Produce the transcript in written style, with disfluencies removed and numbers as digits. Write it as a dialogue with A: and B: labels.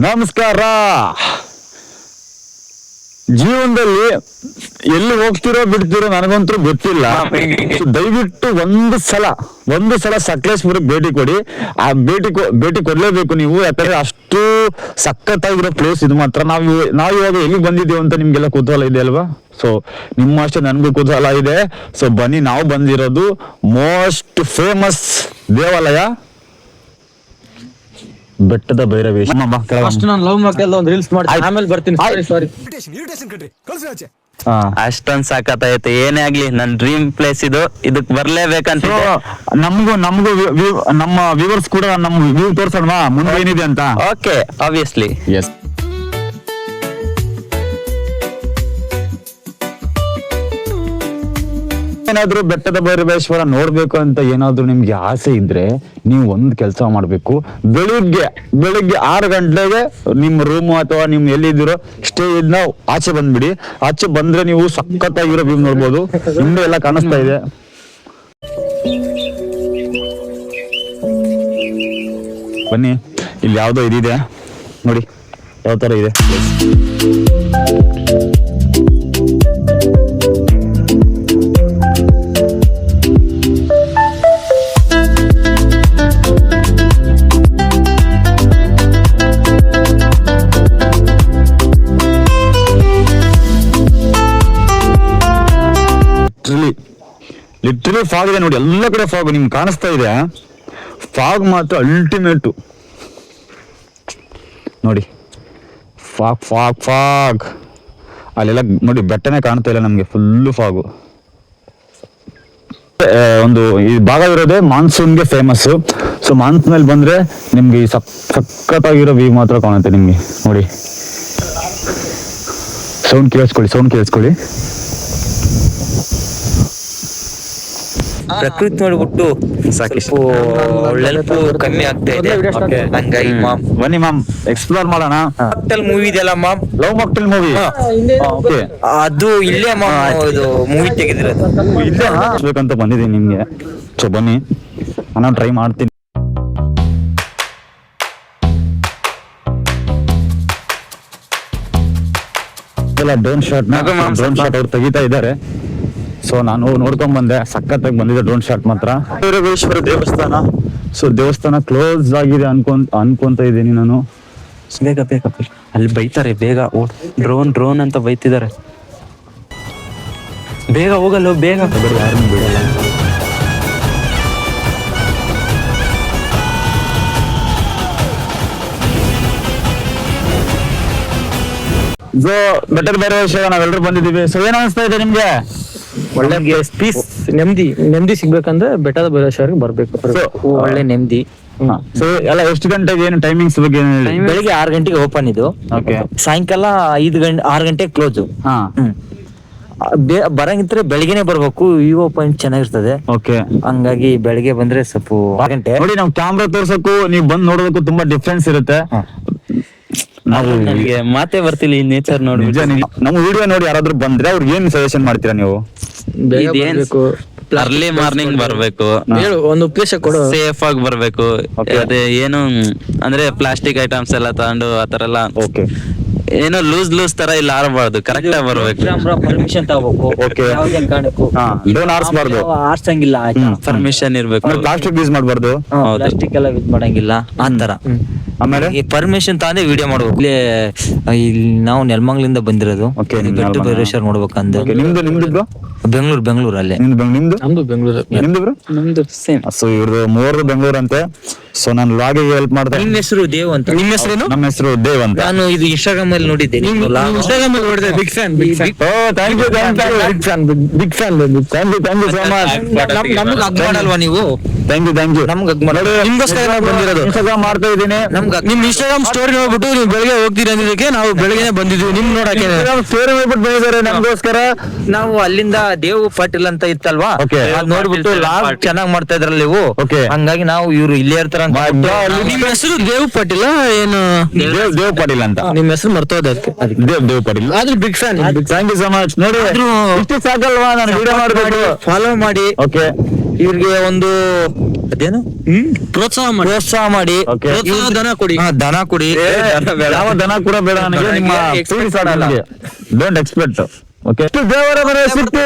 A: ನಮಸ್ಕಾರ. ಜೀವನದಲ್ಲಿ ಎಲ್ಲಿ ಹೋಗ್ತಿರೋ ಬಿಡ್ತಿರೋ ನನಗಂತೂ ಗೊತ್ತಿಲ್ಲ. ದಯವಿಟ್ಟು ಒಂದು ಸಲ ಸಕಲೇಶ್ಪುರಕ್ಕೆ ಭೇಟಿ ಕೊಡಿ. ಆ ಭೇಟಿ ಕೊಡ್ಲೇಬೇಕು ನೀವು, ಯಾಕಂದ್ರೆ ಅಷ್ಟು ಸಖತ್ತಾಗಿರೋ ಪ್ಲೇಸ್ ಇದು ಮಾತ್ರ. ನಾವು ಇವಾಗ ಎಲ್ಲಿಗೆ ಬಂದಿದ್ದೀವಿ ಅಂತ ನಿಮ್ಗೆಲ್ಲ ಕುತೂಹಲ ಇದೆ ಅಲ್ವಾ? ಸೊ ನಿಮ್ಮ ಅಷ್ಟೇ ನನಗೂ ಕುತೂಹಲ ಇದೆ. ಸೊ ಬನ್ನಿ, ನಾವು ಬಂದಿರೋದು ಮೋಸ್ಟ್ ಫೇಮಸ್ ದೇವಾಲಯ ಬೆಟ್ಟದ ಭೈರವೇಶ.
B: ಅಷ್ಟೊಂದ್ ಸಾಕತ್ತೈತೆ. ಏನೇ ಆಗ್ಲಿ ನನ್ ಡ್ರೀಮ್ ಪ್ಲೇಸ್ ಇದು, ಇದಕ್ ಬರ್ಲೇಬೇಕಂತ.
A: ನಮಗೂ ನಮ್ಮ ವ್ಯೂವರ್ಸ್ ಕೂಡ ನಮ್ಮ ವ್ಯೂ ತೋರ್ಸೋಣ ಮುಂದೆ ಏನಿದೆ ಅಂತ.
B: Okay, obviously.
A: ಎಸ್, ಏನಾದ್ರೂ ಬೆಟ್ಟದ ಭೈರವೇಶ್ವರ ನೋಡ್ಬೇಕು ಅಂತ ಏನಾದ್ರೂ ನಿಮ್ಗೆ ಆಸೆ ಇದ್ರೆ ನೀವು ಒಂದ್ ಕೆಲಸ ಮಾಡ್ಬೇಕು. ಬೆಳಿಗ್ಗೆ 6 ಗಂಟೆಗೆ ನಿಮ್ಮ ರೂಮ್ ಅಥವಾ ನಿಮ್ ಎಲ್ಲಿದ್ದೀರೋ ಸ್ಟೇ ಇದ್ನ ಆಚೆ ಬಂದ್ಬಿಡಿ. ಆಚೆ ಬಂದ್ರೆ ನೀವು ಸಖತ್ತಾಗಿರೋ ವ್ಯೂ ನೋಡ್ಬೋದು. ಹಿಂದೆ ಎಲ್ಲ ಕಾಣಿಸ್ತಾ ಇದೆ. ಬನ್ನಿ, ಇಲ್ಲಿ ಯಾವ್ದೋ ಇದಿದೆ ನೋಡಿ, ಯಾವ ತರ ಇದೆ. ಲಿಟ್ರಲಿ ಫಾಗ್ ಇದೆ ನೋಡಿ, ಎಲ್ಲ ಕಡೆ ಫಾಗ್ ನಿಮ್ಗೆ ಕಾಣಿಸ್ತಾ ಇದೆ. ಫಾಗ್ ಮಾತ್ರ ಅಲ್ಟಿಮೇಟು ನೋಡಿ. ಫಾಗ್ ಅಲ್ಲೆಲ್ಲ ನೋಡಿ, ಬೆಟ್ಟನೇ ಕಾಣ್ತಾ ಇಲ್ಲ ನಮ್ಗೆ, ಫುಲ್ಲು ಫಾಗು. ಒಂದು ಈ ಭಾಗ ಇರೋದೇ ಮಾನ್ಸೂನ್ಗೆ ಫೇಮಸ್. ಸೊ ಮಾನ್ಸೂನ್ ಮೇಲೆ ಬಂದ್ರೆ ನಿಮ್ಗೆ ಈ ಸಖತ್ತಾಗಿರೋ ವ್ಯೂ ಮಾತ್ರ ಕಾಣುತ್ತೆ ನಿಮ್ಗೆ ನೋಡಿ. ಸೌಂಡ್ ಕೇಳಿಸ್ಕೊಳ್ಳಿ.
B: ಪ್ರಕೃತಿ ನೋಡ್ಬಿಟ್ಟು ಸಾಕಿಷ್ಟು ನೆನಪು ಕಮ್ಮಿ ಆಗ್ತಾ ಇದೆ. ಹಂಗಾಗಿ
A: ಬನ್ನಿ ಮ್ಯಾಮ್, ಎಕ್ಸ್ಪ್ಲೋರ್ ಮಾಡೋಣ.
B: ಮಾಕ್ಟೆಲ್ ಮೂವಿ ಇದೆಯಲ್ಲ ಮ್ಯಾಮ್,
A: ಲವ್ ಮಾಕ್ಟೆಲ್ ಮೂವಿ,
B: ಅದು ಇಲ್ಲೇ ಇದು ಮೂವಿ ತೆಗೆದಿರೋದು.
A: ಇಲ್ಲೇ ಬೇಕಂತ ಬಂದಿದ್ದೀನಿ ನಿಮ್ಗೆ. ಸೊ ಬನ್ನಿ, ನಾನು ಟ್ರೈ ಮಾಡ್ತೀನಿ. ಡ್ರೋನ್ ಶಾಟ್ ಅವ್ರು ತೆಗಿತಾ ಇದ್ದಾರೆ. ಸೊ ನಾನು ನೋಡ್ಕೊಂಡ್ ಬಂದೆ, ಸಖತ್ತಾಗಿ ಬಂದಿದೆ ಡ್ರೋನ್ ಶಾಟ್ ಮಾತ್ರ. ಭೈರವೇಶ್ವರ ದೇವಸ್ಥಾನ. ಸೊ ದೇವಸ್ಥಾನ ಕ್ಲೋಸ್ ಆಗಿದೆ ಅನ್ಕೊಂತ ಇದ್ದೀನಿ ನಾನು.
B: ಬೇಗ ಅಲ್ಲಿ ಬೈತಾರೆ, ಬೇಗ ಡ್ರೋನ್ ಅಂತ ಬೈತಿದ್ದಾರೆ. ಬೇಗ ಹೋಗಲ್ಲ, ಬೇಗ.
A: ಯಾರನ್ನು ಬಿಡಲ್ಲ. ಸೊ ಬೆಟ್ಟದ ಭೈರವೇಶ್ವರ ನಾವೆಲ್ಲರೂ ಬಂದಿದ್ದೀವಿ. ಸೊ ಏನ್ ಅನಿಸ್ತಾ ಇದೆ ನಿಮ್ಗೆ?
C: ಒಳ್ಳೆ ಪೀಸ್, ನೆಮ್ಮದಿ ಸಿಗ್ಬೇಕಂದ್ರೆ ಬೆಟ್ಟದ ಭೈರವೇಶ್ವರಕ್ಕೆ ಬರ್ಬೇಕು. ಒಳ್ಳೆ ನೆಮ್ಮದಿ.
A: ಸೊ ಎಲ್ಲ ಎಷ್ಟು ಗಂಟೆಗೆ, ಏನು ಟೈಮಿಂಗ್ಸ್ ಬಗ್ಗೆ?
C: ಬೆಳಿಗ್ಗೆ 6 ಗಂಟೆಗೆ ಓಪನ್ ಇದು.
A: ಓಕೆ.
C: ಸಾಯಂಕಾಲ 6 ಗಂಟೆಗೆ ಕ್ಲೋಸ್. ಬರಂಗಿದ್ರೆ ಬೆಳಿಗ್ಗೆನೆ ಬರ್ಬೇಕು, ವ್ಯೂ ಪಾಯಿಂಟ್ ಚೆನ್ನಾಗಿರ್ತದೆ.
A: ಓಕೆ.
C: ಹಂಗಾಗಿ ಬೆಳಿಗ್ಗೆ ಬಂದ್ರೆ ಸ್ವಲ್ಪ 6 ಗಂಟೆ
A: ನೋಡಿ, ನಾವು ಕ್ಯಾಮ್ರಾ ತೋರ್ಸಕ್ಕೂ ನೀವು ಬಂದ್ ನೋಡೋದಕ್ಕೂ ತುಂಬಾ ಡಿಫ್ರೆನ್ಸ್ ಇರುತ್ತೆ. ನಾವು
B: ನನಗೆ ಮಾತೇ ಬರ್ತಿಲ್ಲ ಈ ನೇಚರ್ ನೋಡಿ.
A: ನಮ್ಮ ವಿಡಿಯೋ ನೋಡಿ ಯಾರಾದ್ರೂ ಬಂದ್ರೆ ಅವ್ರಿಗೆ ಏನ್ ಸಜೆಷನ್ ಮಾಡ್ತೀರಾ ನೀವು?
B: ಅರ್ಲಿ ಮಾರ್ನಿಂಗ್ ಬರ್ಬೇಕು,
C: ಒಂದು ಪ್ಲೇಸ್ ಕೊಡು,
B: ಸೇಫ್ ಆಗಿ ಬರ್ಬೇಕು. ಅದೇ ಏನು ಅಂದ್ರೆ ಪ್ಲಾಸ್ಟಿಕ್ ಐಟಮ್ಸ್ ಎಲ್ಲ ತಗೊಂಡು ಆತರ ಎಲ್ಲ ಏನೋ ಲೂಸ್ ತರ ಇಲ್ಲ ಆರಬಾರ್ದು, ಕರೆಕ್ಟ್ ಆಗಿ ಬರ್ಬೇಕು.
C: ಪರ್ಮಿಷನ್ ತಗೋಬೇಕು,
A: ಆರಿಸಬಾರ್ದು,
C: ಆರ್ಸಂಗಿಲ್ಲ,
B: ಪರ್ಮಿಷನ್ ಇರ್ಬೇಕು.
A: ಪ್ಲಾಸ್ಟಿಕ್ ಯೂಸ್ ಮಾಡಬಾರ್ದು,
C: ಪ್ಲಾಸ್ಟಿಕ್ ಎಲ್ಲ ಯೂಸ್ ಮಾಡಂಗಿಲ್ಲ ಆತರ.
A: ಆಮೇಲೆ
C: ಪರ್ಮಿಷನ್ ತಗೊಂಡೆ ವಿಡಿಯೋ ಮಾಡ್ಬೇಕು. ಇಲ್ಲಿ ನಾವು ನೆಲಮಂಗಲಿಂದ ಬಂದಿರೋದು, ಬೆಟ್ಟ ಭೈರವೇಶ್ವರ ನೋಡ್ಬೇಕಂದ್ರೆ.
A: ನಿಮ್ದು
C: ಬೆಂಗಳೂರು ಅಲ್ಲೇ.
A: ನಮ್ದು ಬೆಂಗಳೂರು ಸೇಮ್. ಸೊ ಇವ್ರದ್ದು ಮೂವರು ಬೆಂಗಳೂರು ಅಂತೆ. ಸೊ ನಾನು ಲಾಗಿಗೆ ಹೆಲ್ಪ್ ಮಾಡ್ದೆ.
C: ನಿಮ್ಮ ಹೆಸರು ದೇವ್ ಅಂತ? ನಿಮ್ಮ ಹೆಸರೇನು?
A: ನಮ್ಮ ಹೆಸರು ದೇವ್ ಅಂತ.
C: ನಾನು ಇದು ಇನ್ಸ್ಟಾಗ್ರಾಮ್ ಅಲ್ಲಿ ನೋಡಿದ್ದೆ. ಇನ್ಸ್ಟಾಗ್ರಾಮ್ ಅಲ್ಲಿ ನೋಡಿದೆ. Big fan.
A: Thank you so much.
C: ನಮ್ಗೆ ಹಗ್ ಮಾಡಲ್ವಾ ನೀವು?
A: Thank you.
C: ನಮ್ಗೆ ನಿಮ್ಗೋಸ್ಕರ ಬಂದಿರೋದು.
A: ಇನ್ಸ್ಟಾಗ್ರಾಮ್ ಮಾಡ್ತಾ ಇದ್ದೀನಿ.
C: ನಿಮ್ ಇನ್ಸ್ಟಾಗ್ರಾಮ್ ಸ್ಟೋರಿ ನೋಡ್ಬಿಟ್ಟು ನೀವು ಬೆಳಿಗ್ಗೆ ಹೋಗ್ತೀರಿ ಅಂದಿದ್ದಕ್ಕೆ ನಾವು ಬೆಳಗ್ಗೆ ಬಂದಿದ್ವಿ ನಿಮ್ ನೋಡಕ್ಕೆ.
A: ಸ್ಟೋರಿ ಮಾಡ್ಬಿಟ್ಟು ಬಂದಿದ್ದಾರೆ ನಮಗೋಸ್ಕರ.
C: ನಾವು ಅಲ್ಲಿಂದ ದೇವ್ ಪಾಟೀಲ್ ಅಂತ ಇತ್ತಲ್ವಾ, ಅದ್ ನೋಡ್ಬಿಟ್ಟು ಲಾಗ್ ಚೆನ್ನಾಗ್ ಮಾಡ್ತಾ ಇದ್ರಲ್ಲ ನೀವು, ಹಂಗಾಗಿ ನಾವು ಇವ್ರು ಇಲ್ಲೇ ಇರ್ತಾರ. ನಿಮ್ ಹೆಸರು ದೇವ್ ಪಾಟೀಲ್ ಏನು?
A: ದೇವ್ ಪಾಟೀಲ್ ಅಂತ.
C: ನಿಮ್ ಹೆಸರು ಮರ್ತೋದ?
A: ದೇವ್ ಪಾಟೀಲ್.
C: ಆದ್ರೆ big fan.
A: Thank you so much. ನೋಡಿ ಇಷ್ಟು ಸಾಕಲ್ವಾ ನಾನು ವಿಡಿಯೋ ಮಾಡ್ಬೇಕು?
C: ಫಾಲೋ ಮಾಡಿ.
A: ಓಕೆ.
C: ಇವ್ರಿಗೆ ಒಂದು ಅದೇನು
D: ಪ್ರೋತ್ಸಾಹ ಮಾಡಿ
A: Okay.
D: ಪ್ರೋತ್ಸಾಹ ಧನ ಕೊಡಿ.
C: ದನ ಕೊಡಿ.
A: ಯಾವ ದನ ಕೂಡ ಬೇಡ ನನಗೆ, ನಿಮ್ಮ
C: expect ಮಾಡಲ್ಲ.
A: Don't expect. ಓಕೆ, ದೇವರ ಮನೆ ಸಿಕ್ತು.